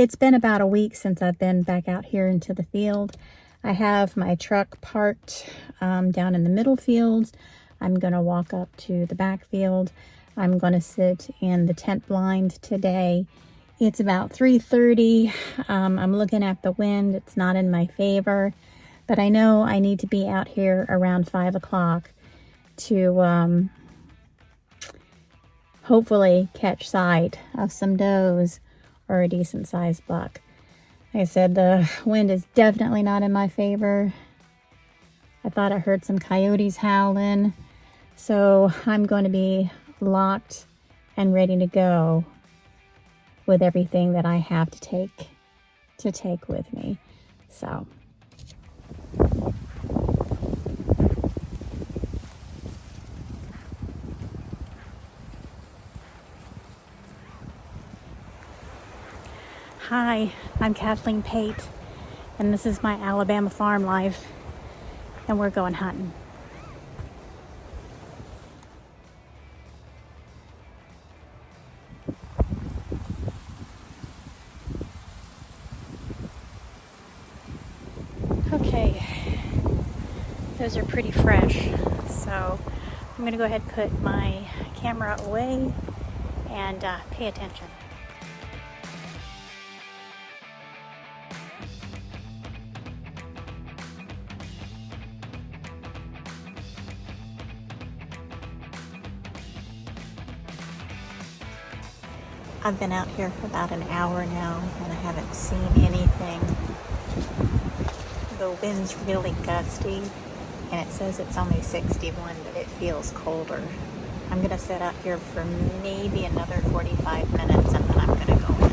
It's been about a week since I've been back out here into the field. I have my truck parked down in the middle field. I'm going to walk up to the back field. I'm going to sit in the tent blind today. It's about 3:30. I'm looking at the wind. It's not in my favor, but I know I need to be out here around 5 o'clock to hopefully catch sight of some does or a decent sized buck. Like I said, the wind is definitely not in my favor. I thought I heard some coyotes howling, so I'm going to be locked and ready to go with everything that I have to take with me. So hi, I'm Kathleen Pate, and this is my Alabama farm life, and we're going hunting. Okay, those are pretty fresh, so I'm going to go ahead and put my camera away and pay attention. I've been out here for about an hour now and I haven't seen anything. The wind's really gusty and it says it's only 61, but it feels colder. I'm going to sit out here for maybe another 45 minutes and then I'm going to go in.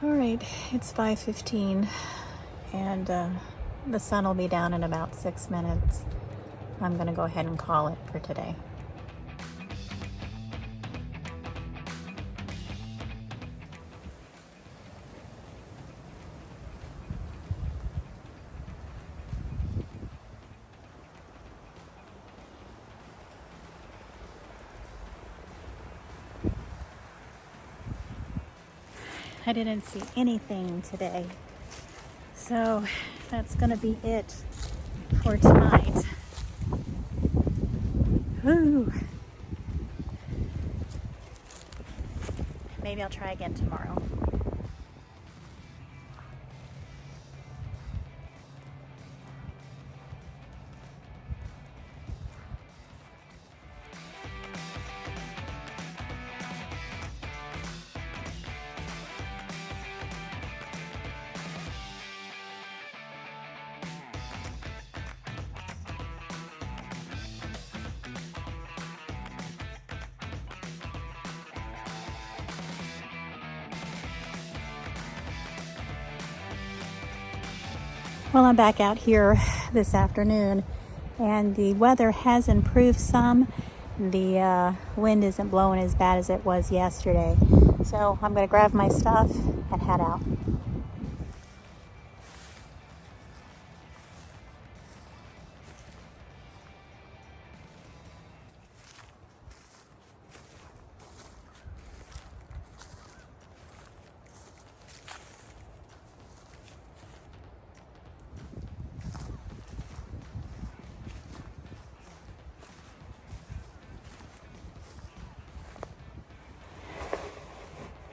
Alright, it's 5:15 and the sun will be down in about 6 minutes. I'm going to go ahead and call it for today. I didn't see anything today, so that's gonna be it for tonight. Whew. Maybe I'll try again tomorrow. Well, I'm back out here this afternoon and the weather has improved some. The wind isn't blowing as bad as it was yesterday. So I'm going to grab my stuff and head out.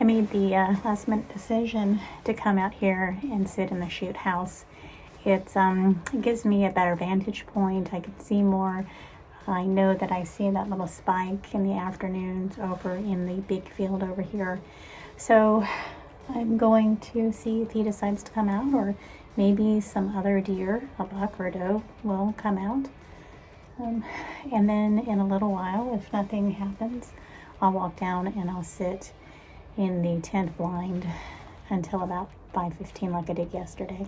I made the last minute decision to come out here and sit in the shoot house. It gives me a better vantage point. I can see more. I know that I see that little spike in the afternoons over in the big field over here. So I'm going to see if he decides to come out, or maybe some other deer, a buck or a doe, will come out. And then in a little while, if nothing happens, I'll walk down and I'll sit in the tent blind until about 5:15 like I did yesterday.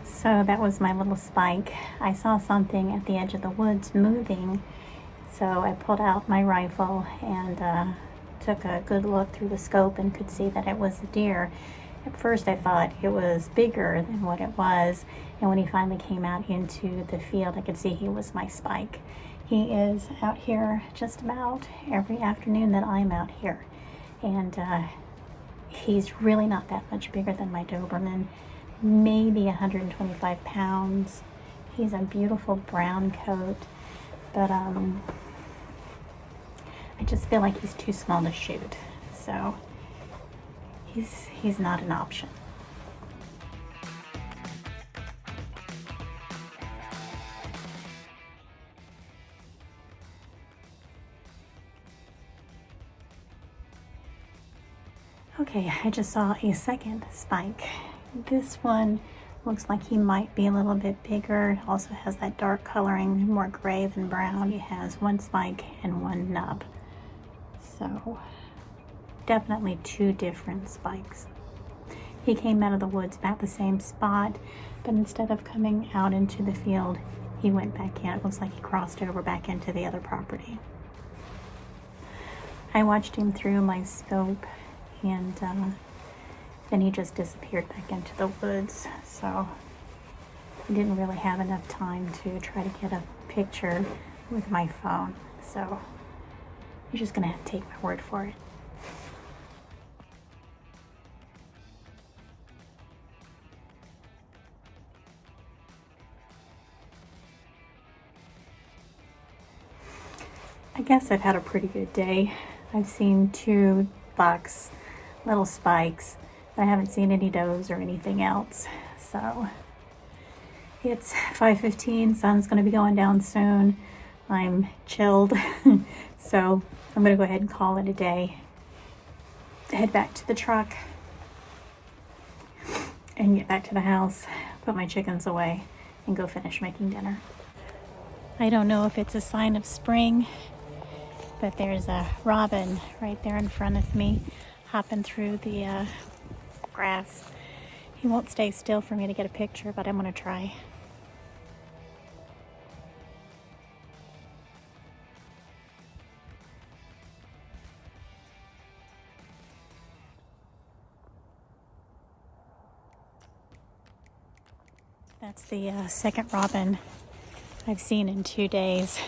So that was my little spike. I saw something at the edge of the woods moving, so I pulled out my rifle and took a good look through the scope and could see that it was a deer. At first I thought it was bigger than what it was, and when he finally came out into the field, I could see he was my spike. He is out here just about every afternoon that I'm out here, and he's really not that much bigger than my Doberman, maybe 125 pounds. He's a beautiful brown coat, but I just feel like he's too small to shoot, so he's not an option. Okay, I just saw a second spike. This one looks like he might be a little bit bigger. Also has that dark coloring, more gray than brown. He has one spike and one nub. So definitely two different spikes. He came out of the woods about the same spot, but instead of coming out into the field, he went back in. It looks like he crossed over back into the other property. I watched him through my scope, and then he just disappeared back into the woods. So I didn't really have enough time to try to get a picture with my phone. So you're just gonna have to take my word for it. I guess I've had a pretty good day. I've seen 2 bucks, little spikes. I haven't seen any does or anything else. So it's 5:15, sun's gonna be going down soon. I'm chilled. So I'm gonna go ahead and call it a day. Head back to the truck and get back to the house, put my chickens away, and go finish making dinner. I don't know if it's a sign of spring, but there's a robin right there in front of me, hopping through the grass. He won't stay still for me to get a picture, but I'm gonna try. That's the second robin I've seen in 2 days.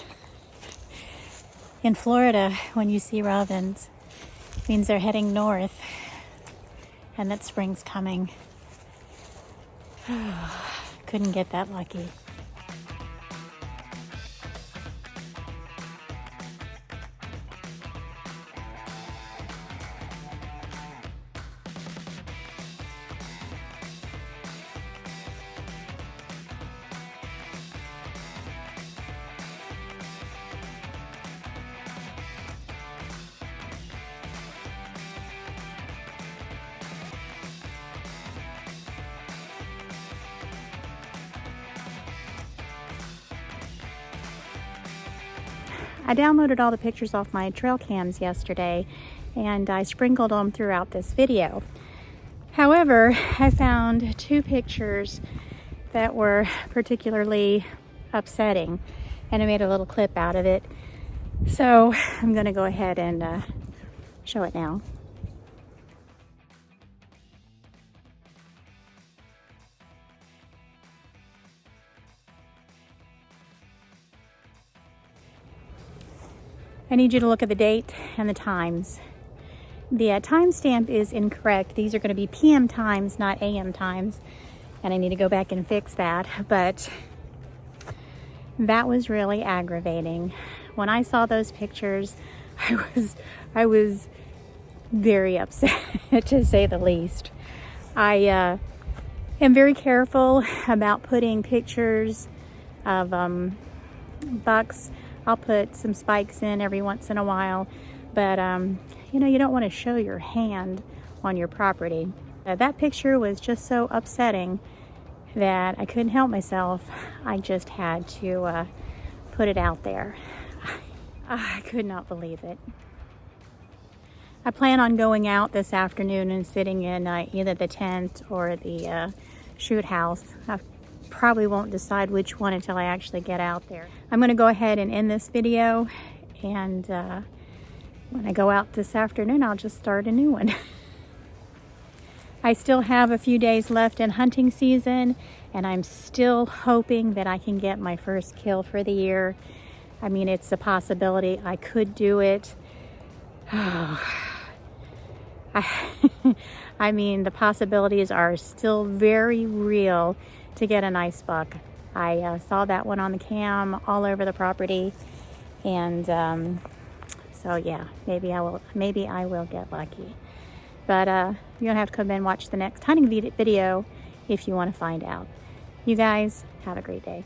In Florida, when you see robins, it means they're heading north and that spring's coming. Couldn't get that lucky. I downloaded all the pictures off my trail cams yesterday, and I sprinkled them throughout this video. However, I found 2 pictures that were particularly upsetting, and I made a little clip out of it. So I'm gonna go ahead and show it now. I need you to look at the date and the times. The timestamp is incorrect. These are going to be PM times, not AM times, and I need to go back and fix that, but that was really aggravating. When I saw those pictures, I was very upset, to say the least. I am very careful about putting pictures of bucks. I'll put some spikes in every once in a while, but you know, you don't want to show your hand on your property. That picture was just so upsetting that I couldn't help myself. I just had to put it out there. I could not believe it. I plan on going out this afternoon and sitting in either the tent or the shoot house. I probably won't decide which one until I actually get out there. I'm going to go ahead and end this video, and when I go out this afternoon, I'll just start a new one. I still have a few days left in hunting season, and I'm still hoping that I can get my first kill for the year. I mean, it's a possibility. I could do it. I mean, the possibilities are still very real to get a nice buck. I saw that one on the cam all over the property, and so yeah, maybe I will get lucky. But you're gonna have to come and watch the next hunting video if you want to find out. You guys have a great day.